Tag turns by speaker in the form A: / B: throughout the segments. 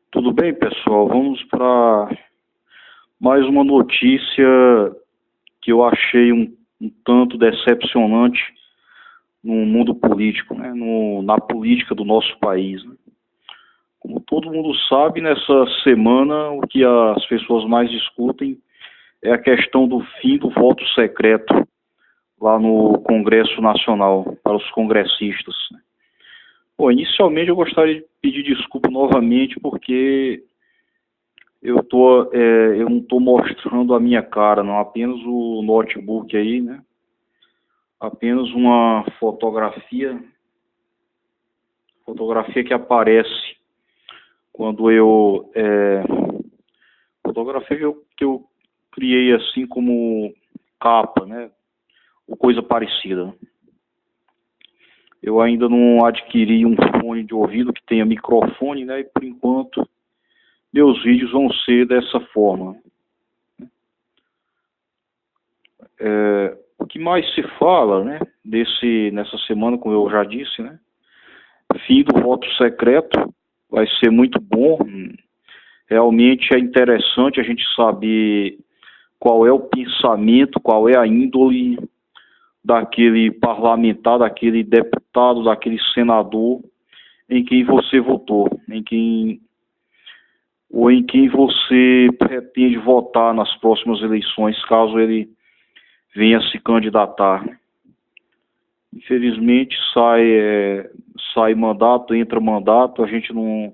A: Tudo bem, pessoal? Vamos para mais uma notícia que eu achei um tanto decepcionante no mundo político, né? Na política do nosso país, né? Como todo mundo sabe, nessa semana o que as pessoas mais discutem é a questão do fim do voto secreto lá no Congresso Nacional, para os congressistas, né? Bom, inicialmente eu gostaria de pedir desculpa novamente porque eu não estou mostrando a minha cara, não, apenas o notebook aí, né? Apenas uma fotografia que aparece quando fotografia que eu criei assim como capa, né? Ou coisa parecida. Eu ainda não adquiri um fone de ouvido que tenha microfone, né? E por enquanto meus vídeos vão ser dessa forma. O que mais se fala, né, nessa semana, como eu já disse, né, fim do voto secreto vai ser muito bom. Realmente é interessante a gente saber qual é o pensamento, qual é a índole daquele parlamentar, daquele deputado, daquele senador em quem você votou, em quem você pretende votar nas próximas eleições, caso ele venha se candidatar. Infelizmente sai mandato, entra mandato, a gente não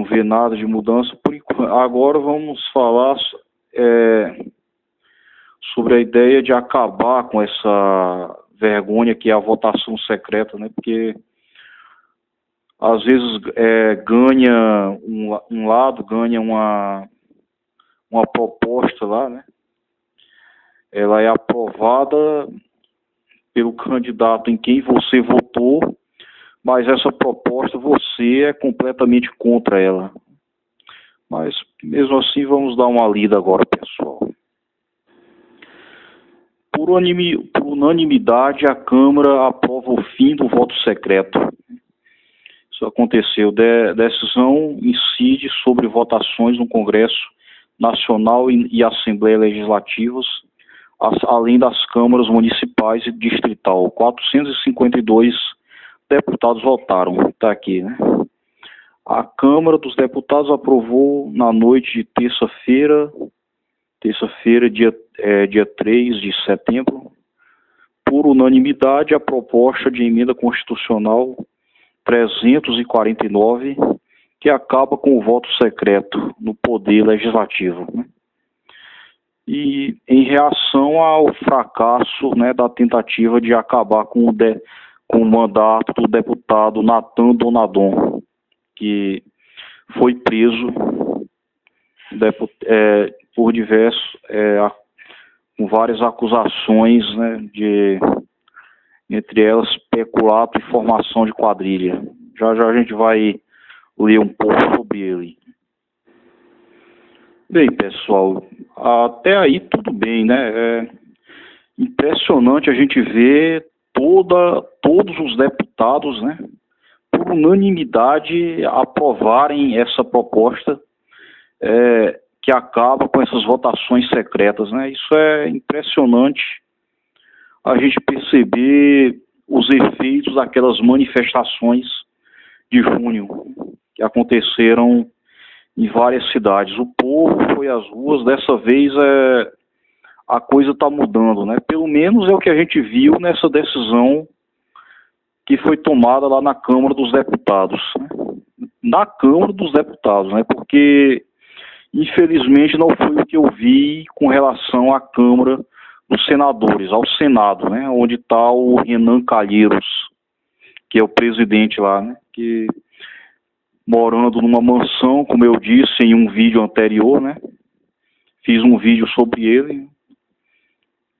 A: vê nada de mudança por enquanto. Agora vamos falar sobre a ideia de acabar com essa vergonha que é a votação secreta, né? Porque às vezes ganha um lado, ganha uma proposta lá, né? Ela é aprovada pelo candidato em quem você votou, mas essa proposta você é completamente contra ela. Mas mesmo assim vamos dar uma lida agora, pessoal. Por unanimidade, a Câmara aprova o fim do voto secreto. Isso aconteceu. Decisão incide sobre votações no Congresso Nacional e Assembleia Legislativas, além das câmaras municipais e distrital. 452 deputados votaram. Está aqui, né? A Câmara dos Deputados aprovou na noite de terça-feira, dia 3 de setembro, por unanimidade, a proposta de emenda constitucional 349, que acaba com o voto secreto no Poder Legislativo, né? E em reação ao fracasso, né, da tentativa de acabar com o mandato do deputado Natan Donadon, que foi preso por com várias acusações, né, entre elas peculato e formação de quadrilha. Já a gente vai ler um pouco sobre ele. Bem, pessoal, até aí tudo bem, né? É impressionante a gente ver todos os deputados, né, por unanimidade aprovarem essa proposta que acaba com essas votações secretas, né? Isso é impressionante a gente perceber os efeitos daquelas manifestações de junho que aconteceram em várias cidades. O povo foi às ruas, dessa vez a coisa está mudando, né? Pelo menos é o que a gente viu nessa decisão que foi tomada lá na Câmara dos Deputados, né? Na Câmara dos Deputados, né? Porque infelizmente não foi o que eu vi com relação à Câmara dos Senadores, ao Senado, né? Onde está o Renan Calheiros, que é o presidente lá, né? Que morando numa mansão, como eu disse em um vídeo anterior, né? Fiz um vídeo sobre ele.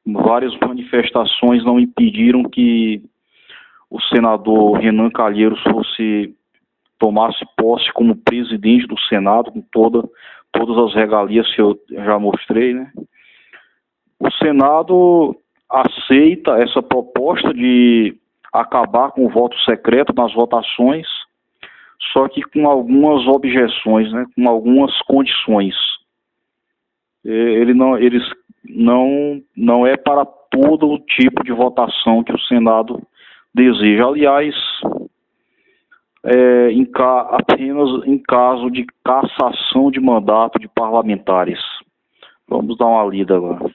A: Várias manifestações não impediram que o senador Renan Calheiros tomasse posse como presidente do Senado, com todas as regalias que eu já mostrei, né? O Senado aceita essa proposta de acabar com o voto secreto nas votações, só que com algumas objeções, né, com algumas condições. Eles não é para todo o tipo de votação que o Senado deseja. Aliás, apenas em caso de cassação de mandato de parlamentares. Vamos dar uma lida agora.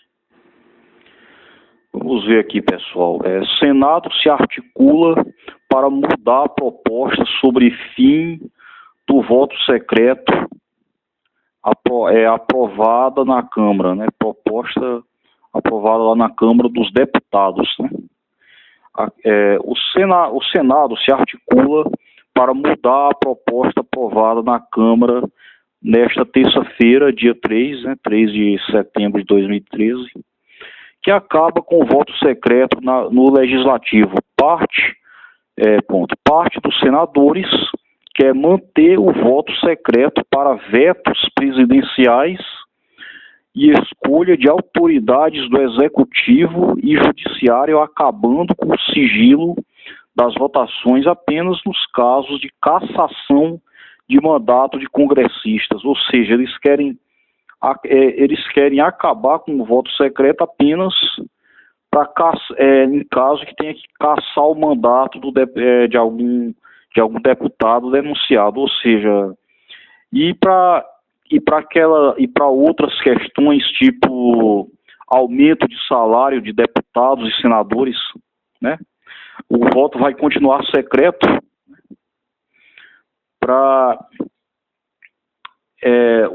A: Vamos ver aqui, pessoal. Senado se articula para mudar a proposta sobre fim do voto secreto aprovada na Câmara, né? Proposta aprovada lá na Câmara dos Deputados, né? O Senado se articula para mudar a proposta aprovada na Câmara nesta terça-feira, dia 3, né? 3 de setembro de 2013, que acaba com o voto secreto no Legislativo. Parte dos senadores quer manter o voto secreto para vetos presidenciais e escolha de autoridades do Executivo e Judiciário, acabando com o sigilo das votações apenas nos casos de cassação de mandato de congressistas. Ou seja, eles querem acabar com o voto secreto apenas em caso que tenha que cassar o mandato de algum deputado denunciado. Ou seja, e para outras questões, tipo aumento de salário de deputados e senadores, né? O voto vai continuar secreto para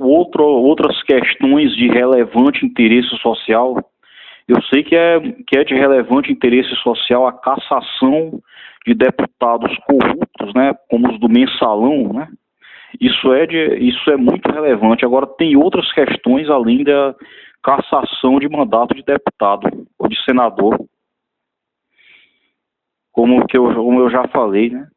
A: outras questões de relevante interesse social. Eu sei que é de relevante interesse social a cassação de deputados corruptos, né, como os do Mensalão, né? Isso é muito relevante. Agora, tem outras questões além da cassação de mandato de deputado ou de senador, como eu já falei, né?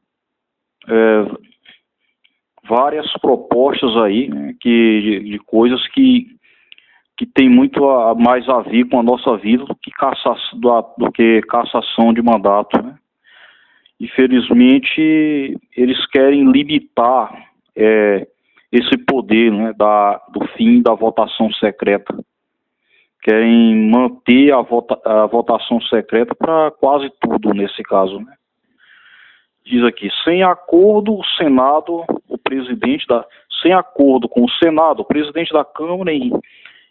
A: Várias propostas aí, né, de coisas que tem muito mais a ver com a nossa vida do que cassação de mandato, né? Infelizmente, eles querem limitar esse poder, né, do fim da votação secreta. Querem manter a votação secreta para quase tudo nesse caso, né? Diz aqui, sem acordo com o Senado, o presidente da Câmara,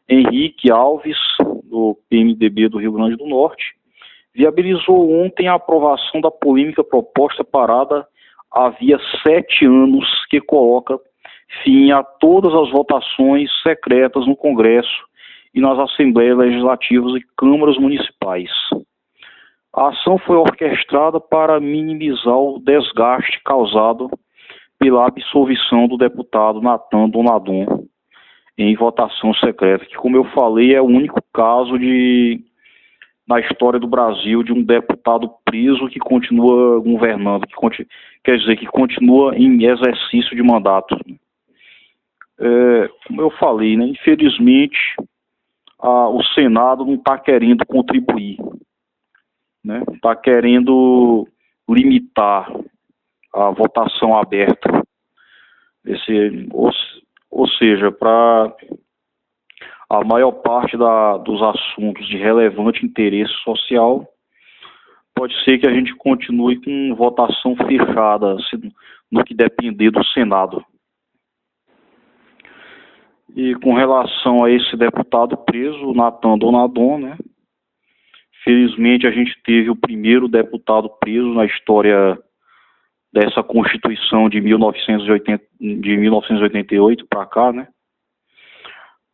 A: Henrique Alves, do PMDB do Rio Grande do Norte, viabilizou ontem a aprovação da polêmica proposta parada havia 7 anos, que coloca fim a todas as votações secretas no Congresso e nas Assembleias Legislativas e Câmaras Municipais. A ação foi orquestrada para minimizar o desgaste causado pela absolvição do deputado Nathan Donadon em votação secreta, que, como eu falei, é o único caso na história do Brasil de um deputado preso que continua governando, que continua em exercício de mandato. Como eu falei, né, infelizmente, o Senado não está querendo contribuir, né? Está querendo limitar a votação aberta. Ou seja, para a maior parte dos assuntos de relevante interesse social, pode ser que a gente continue com votação fechada, no que depender do Senado. E com relação a esse deputado preso, Nathan Donadon, né? Felizmente a gente teve o primeiro deputado preso na história dessa Constituição de 1988 para cá, né?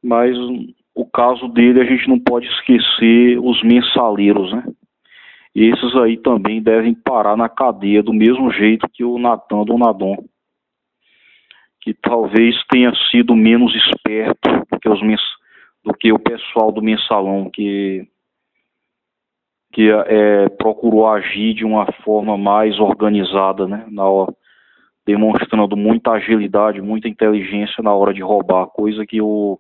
A: Mas o caso dele a gente não pode esquecer os mensaleiros, né? Esses aí também devem parar na cadeia do mesmo jeito que o Nathan Donadon, que talvez tenha sido menos esperto do que o pessoal do Mensalão, que procurou agir de uma forma mais organizada, né, demonstrando muita agilidade, muita inteligência na hora de roubar, coisa que o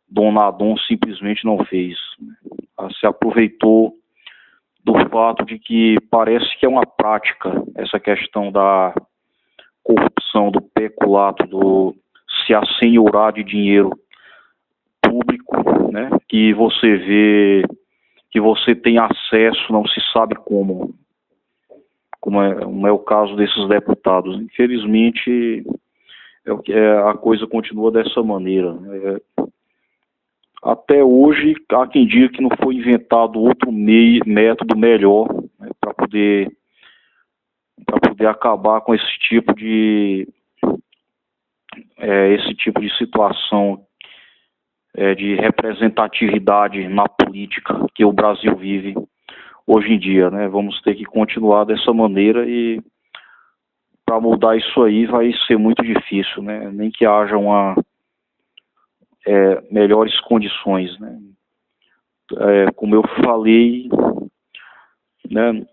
A: Donadon simplesmente não fez. Se aproveitou do fato de que parece que é uma prática essa questão da corrupção questão do peculato, do se assenhorar de dinheiro público, né, que você vê, que você tem acesso, não se sabe como é o caso desses deputados. Infelizmente, a coisa continua dessa maneira. Até hoje, há quem diga que não foi inventado outro método melhor, né, para poder acabar com esse tipo de situação de representatividade na política que o Brasil vive hoje em dia, né? Vamos ter que continuar dessa maneira e para mudar isso aí vai ser muito difícil, né? Nem que haja melhores condições, né? Como eu falei, né?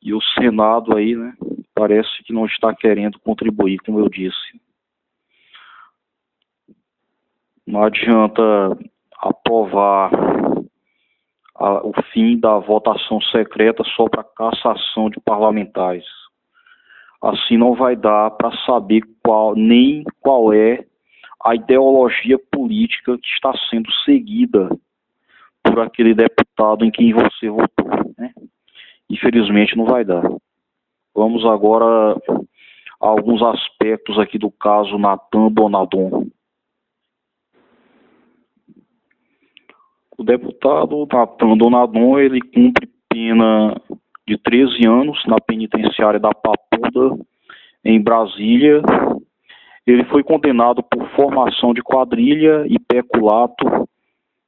A: E o Senado aí, né? Parece que não está querendo contribuir, como eu disse. Não adianta aprovar o fim da votação secreta só para cassação de parlamentares. Assim não vai dar para saber nem qual é a ideologia política que está sendo seguida por aquele deputado em quem você votou, né? Infelizmente não vai dar. Vamos agora a alguns aspectos aqui do caso Natan Donadon. O deputado Natan Donadon, ele cumpre pena de 13 anos na penitenciária da Papuda, em Brasília. Ele foi condenado por formação de quadrilha e peculato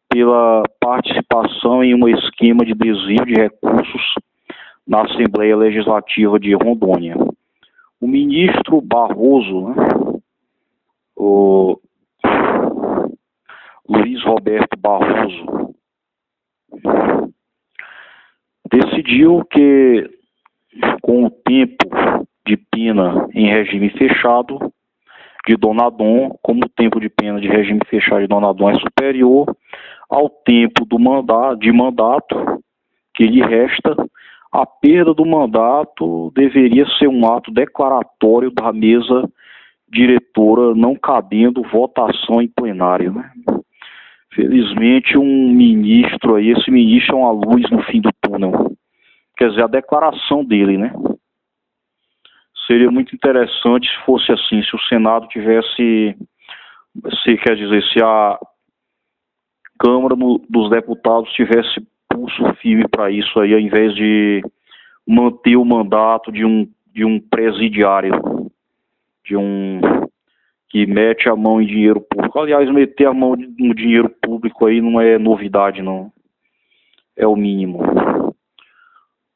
A: pela participação em um esquema de desvio de recursos na Assembleia Legislativa de Rondônia. O ministro Barroso, né, o Luiz Roberto Barroso, decidiu que, com o tempo de pena em regime fechado de Donadon, como o tempo de pena de regime fechado de Donadon é superior ao tempo de mandato que lhe resta, a perda do mandato deveria ser um ato declaratório da mesa diretora, não cabendo votação em plenário, né? Felizmente, esse ministro é uma luz no fim do túnel. Quer dizer, a declaração dele, né? Seria muito interessante se fosse assim, se o Senado tivesse, se a Câmara dos Deputados tivesse pulso firme para isso aí, ao invés de manter o mandato de um presidiário, que mete a mão em dinheiro público. Aliás, meter a mão no dinheiro público aí não é novidade, não. É o mínimo.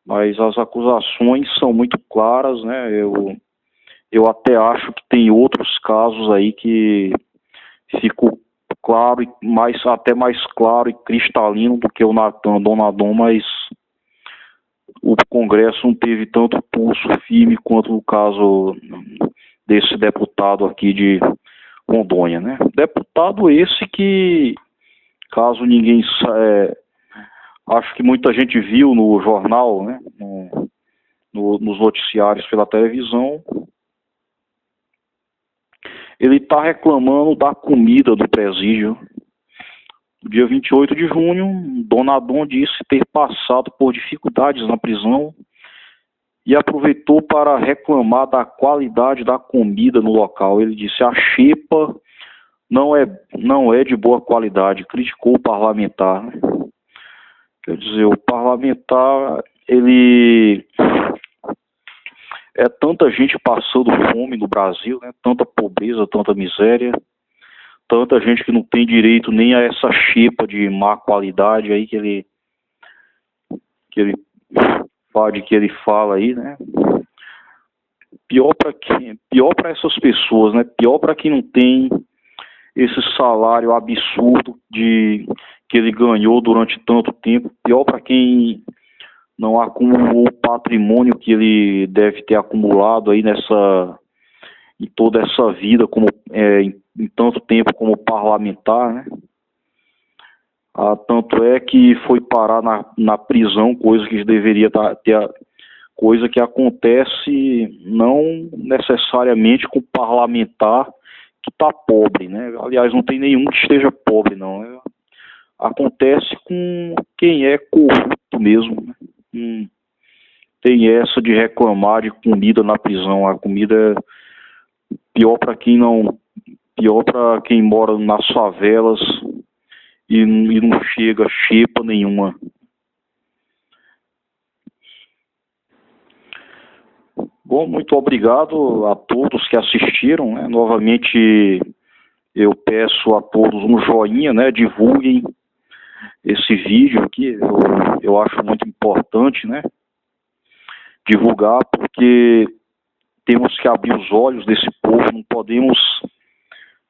A: Mas as acusações são muito claras, né? Eu até acho que tem outros casos aí que ficou claro, até mais claro e cristalino do que o Natan Donadon, mas o Congresso não teve tanto pulso firme quanto no caso desse deputado aqui de Rondônia, né? Deputado esse que, caso ninguém acho que muita gente viu no jornal, né, nos noticiários pela televisão, ele está reclamando da comida do presídio. No dia 28 de junho, Donadon disse ter passado por dificuldades na prisão e aproveitou para reclamar da qualidade da comida no local. Ele disse: a xepa não é de boa qualidade, criticou o parlamentar. Quer dizer, o parlamentar, ele tanta gente passando fome no Brasil, né? Tanta pobreza, tanta miséria, tanta gente que não tem direito nem a essa xepa de má qualidade aí que ele fala aí, né? Pior para essas pessoas, né? Pior para quem não tem esse salário absurdo que ele ganhou durante tanto tempo. Pior para quem não acumulou o patrimônio que ele deve ter acumulado aí em toda essa vida, em tanto tempo como parlamentar, né? Tanto é que foi parar na prisão, coisa que deveria coisa que acontece não necessariamente com o parlamentar que está pobre, né? Aliás, não tem nenhum que esteja pobre, não. Acontece com quem é corrupto mesmo, né? Tem essa de reclamar de comida na prisão. A comida é pior para quem não, pior para quem mora nas favelas e não chega xepa nenhuma. Bom, muito obrigado a todos que assistiram, né? Novamente eu peço a todos um joinha, né? Divulguem esse vídeo aqui, eu acho muito importante, né? Divulgar, porque temos que abrir os olhos desse povo, não podemos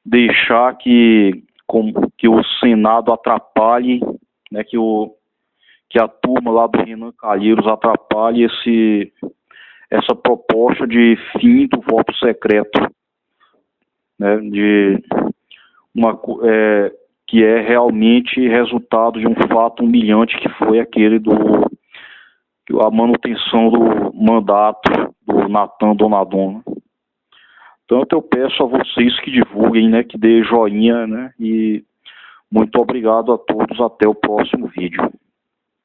A: deixar que o Senado atrapalhe, né? Que a turma lá do Renan Calheiros atrapalhe essa proposta de fim do voto secreto, né, que é realmente resultado de um fato humilhante que foi aquele a manutenção do mandato do Natan Donadon. Tanto eu peço a vocês que divulguem, né, que dê joinha, né, e muito obrigado a todos, até o próximo vídeo.